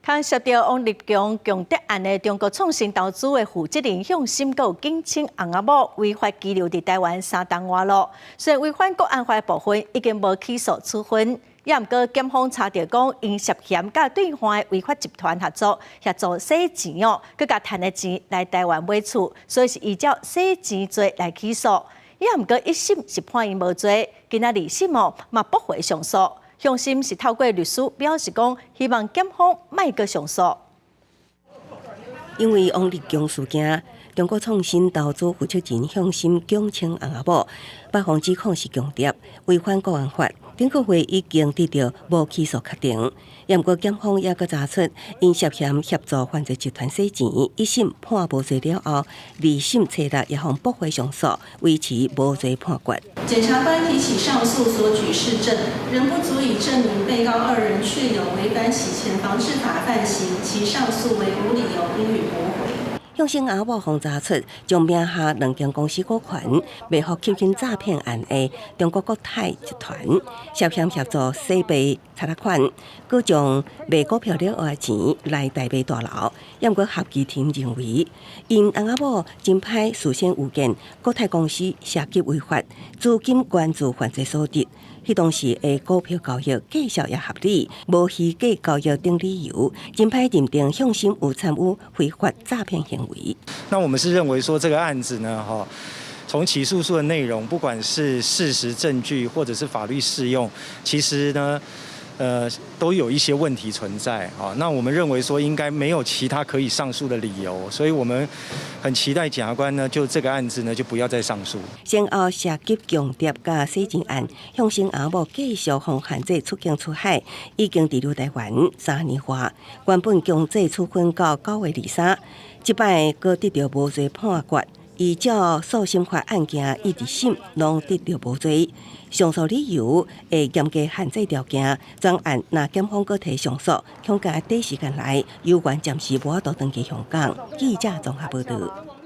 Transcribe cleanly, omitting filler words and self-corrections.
通涉到王立强强夺案的中国创新投资的负责人向心有警称洪阿某违法拘留伫台湾3档外路，虽然违反国安法的部分已经无起诉处分，也毋过检方查到讲因涉嫌甲对方的违法集团合作，协助洗钱哦，佮甲赚的钱来台湾买厝，所以是依照洗钱罪来起诉。也毋过一审是判因无罪，今仔2审嘛驳回上诉。向心是透过律师表示讲，希望检方莫阁上诉。因为王立强事件，中国创新投资负责人向心警称洪阿某，北方指控是强夺违反国安法。顶个月已经得到无起诉确定，也毋过检方也阁查出因涉嫌协助犯罪集团洗钱，一审判无罪了后，2审初日也向驳回上诉，维持无罪判决。检察官提起上诉所举事证，仍不足以证明被告2人确有违反洗钱防治法犯行，其上诉为无理由，应予驳回。向心阿某方查出，将名下2间公司股权卖予吸金诈骗案的中国国泰集团，涉嫌协助洗白查款，佮将卖股票了后的钱来代买大楼。也毋过合议庭认为，因洪阿某真歹事先预见国泰公司涉及违法，资金关注犯罪所得。迄当时的股票交易计数也合理，无虚假交易等理由，真歹认定向心有参与非法诈骗行为。那我们是认为说这个案子呢，从起诉书的内容，不管是事实证据或者是法律适用，其实呢，都有一些问题存在啊。那我们认为说应该没有其他可以上诉的理由，所以我们很期待检察官呢，就这个案子呢，就不要再上诉。先后涉及强夺甲洗钱案，向心阿某继续防限制出境出海，已经滞留台湾3年多，原本强制处分到9月23，即摆阁得到无罪判决。依照诉审法案件一直审，拢得到无罪。上诉理由会严格限制条件，专案若检方阁提上诉，恐加短时间内有关暂时无法度登记香港。记者综合报道。